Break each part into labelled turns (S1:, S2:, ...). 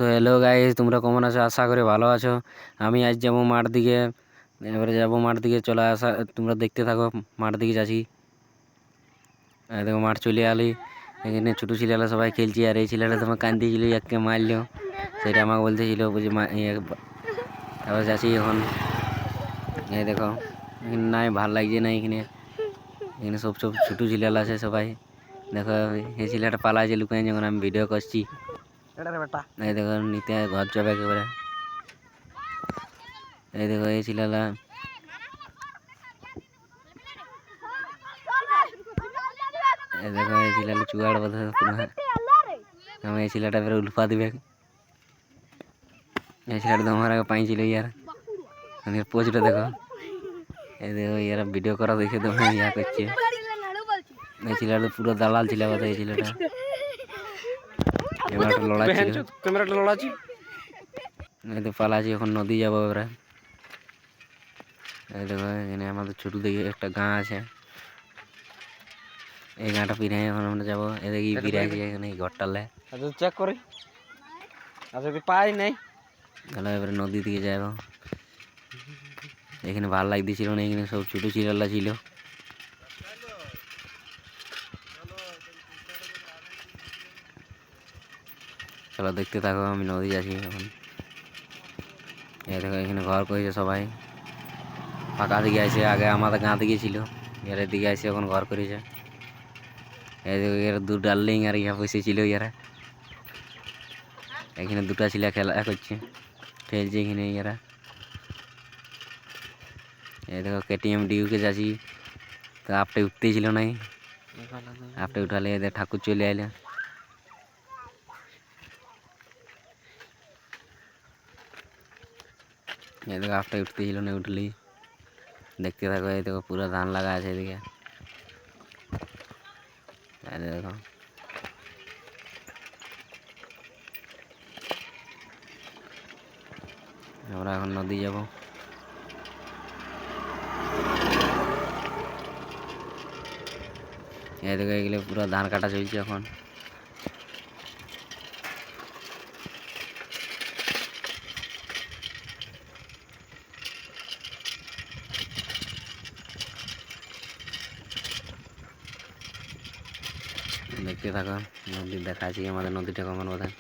S1: So hello guys, তোমরা কেমন আছো? আশা করি ভালো আছো। আমি আজ যাবো মাঠ দিকে, এবারে যাবো মাঠ দিকে। চলে আসা, তোমরা দেখতে থাকো। মাঠ দিকে যাচ্ছি। দেখো মাঠ চলে আলি। এখানে ছোটো ছেলেরা সবাই খেলছি, আর এই ছেলেটা তোমার কান্দিছিল, এককে মারলো। সেটা আমাকে বলতেছিল বুঝি তারপর যাচ্ছি এখন। এই দেখো এখানে নাই, ভাল লাগছে না এখানে। এখানে সব সব ছোটো ছেলেরা আছে সবাই। দেখো এই ছেলেটা পালাইছে লুকাই, যখন আমি ভিডিও করছি। এই দেখো নিতে ঘর যাবে একেবারে। এই দেখো এই ছেলেরা, এই দেখো এই ছেলেটা চুয়াড় বোধ পুরো। আমি এই ছেলেটা বেরো উল্ফা দিবে। এই ছেলেটা তো আমার আগে পাইছিল ইয়ার। পোজটা দেখো। এই দেখো ইয়ার ভিডিও করা দেখে তো ইয়া করছে। এই ছেলেটা পুরো দালাল ছিল বোধ। এই ছেলেটা এবার লড়াচ্ছিল, ক্যামেরাটা লড়াচ্ছি। এই তো পালাচ্ছি, এখন নদী যাবো এবারে। এই দেখো এখানে আমাদের ছোট দিকে একটা গাঁ আছে। এই গাঁটা পিড়াই এখন আমরা যাবো। এদিকে পিড়াইছি এখানে ঘরটালে। চেক করি আচ্ছা পাই নাই। গেল এবারে নদী দিকে যাবো। এখানে ভাল লাগতেছিল না, এখানে সব ছোট ছিলালা ছিল। চলো দেখতে থাকো, আমি নদী যাচ্ছি এখন। এই দেখো এখানে ঘর করেছে সবাই, ফাঁকা দিকে আছে। আগে আমাদের গাঁ দিকে ছিল, এর দিকে আসে এখন ঘর করেছে। এই দেখো এর দু ডার্লিং আর ইহা বসেছিল ইয়ারা। এখানে দুটা ছেলে খেলা করছে, খেলছে এখানে ইয়ারা। এই দেখো কেটিএম ডিউকে যাচ্ছি, তো আপটা উঠতেই ছিল নাই। আপটা উঠালে এদের ঠাকুর চলে আইলে। এই দেখো আপটা উঠতে ছিল না, উঠলি। দেখতে থাকো। এই দেখো পুরো ধান লাগা আছে এদিকে। দেখো আমরা এখন নদী যাব। এই দেখো এগুলো পুরো ধান কাটা চলছে এখন। দেখতে থাকো, নদী দেখাচ্ছি আমাদের নদীটা কেমন বোধ হয়।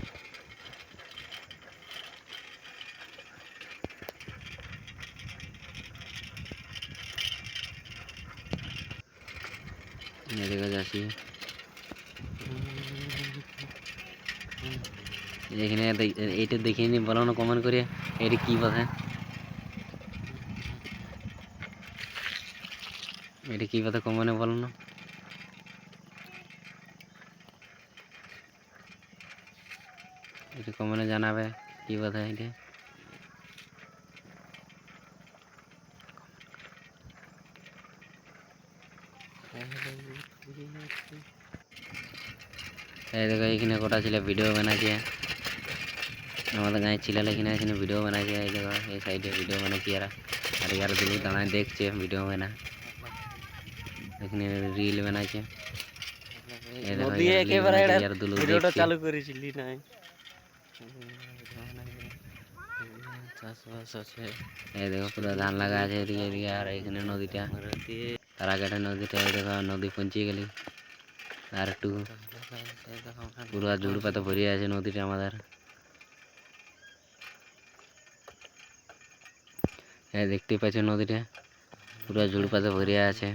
S1: এদিকে যাচ্ছি। এখানে এইটা দেখিয়ে নি, বলো না কমেন্ট করে এটা কি কথা। এটা কি কথা কমেন্টে বলো না। এটা কমেন্টে জানাবে কি কথা এটা। এই দেখো এখানে কটা ছিল ভিডিও বানাচ্ছে, আমাদের গাঁয়ের ছেলেরা এখানে এখানে ভিডিও বানাচ্ছে। এই দেখো এই সাইডে ভিডিও বানাচ্ছে এরা, আর ইয়ার দিকে দাঁড়ায় দেখছে ভিডিও বানা। এখানে রিল বানাচ্ছে। এই দেখো ইয়ার দুলু ভিডিওটা চালু করেছিলি নাই। এই দেখো পুরো ধান লাগা আছে এদিকে এদিকে। আর এখানে নদীটা, তার আগেটা নদীটা। এই দেখো নদী পৌঁছে গেলি। আর একটু পুরো ঝুড় পাতা ভরিয়ে আছে নদীটা আমাদের। এই দেখতে পাচ্ছ নদীটা পুরো ঝুড় পাতা ভরিয়ে আছে।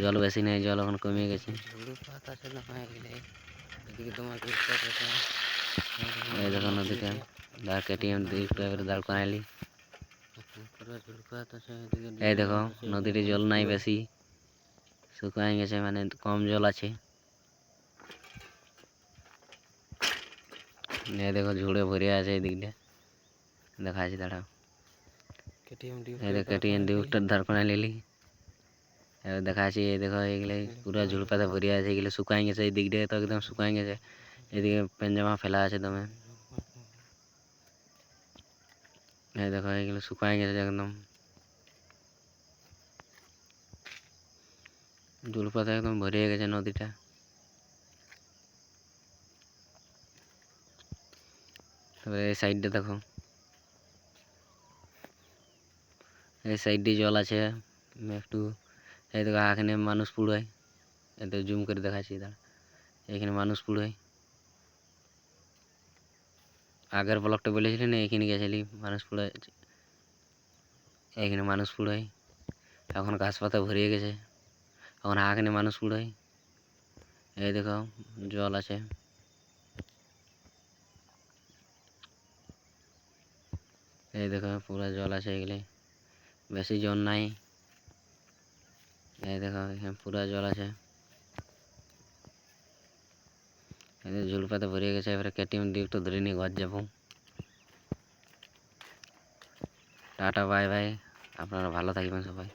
S1: জল বেশি নেই, জল এখন কমে গেছে। এই দেখো নদীটা কেটিএম দাঁড় করাইলি। এই দেখো নদীতে জল নাই বেশি, শুকায় গেছে, মানে কম জল আছে। এই দেখো ঝুড়ে ভরে আছে এই দিকটা, দেখা আছে দাঁড়াও। এই দেখো কেটিএম ডিউকটার দাঁড় করাই লিলি। এবার দেখা আছে এই দেখো এগুলো পুরো ঝুড় পাতা ভরে আছে, এগুলো শুকায় গেছে। এই দিকটা তো একদম শুকায় গেছে। এদিকে পেনজামা ফেলা আছে দমে। এই দেখো এগুলো শুকায় গেছে একদম, ঝুড় পাতা একদম ভরে গেছে নদীটা। তো এবার এই সাইডে দেখো, এই সাইডে জল আছে একটু। এই দেখো এখানে মানুষ পুড়োয়, এতে জুম করে দেখাচ্ছি দাঁড়া। এখানে মানুষ পুড়োয়, আগের ব্লকটা বলেছিলি না এখানে গেছিলি মানুষ পুড়োয়, এখানে মানুষ পুড়োয়। এখন ঘাস পাতা ভরিয়ে গেছে, এখন এখানে মানুষ পুড়োয়। এই দেখো জল আছে, এই দেখো পুরা জল আছে এগুলি, বেশি জল নাই। এই দেখো এখানে পুরা জল আছে, ঝুল পাতা ভরিয়ে গেছে। এবারে কেটিএম দিয়ে একটু ধরে নিয়ে ঘর যাবো। টাটা বাই বাই, আপনারা ভালো থাকবেন সবাই।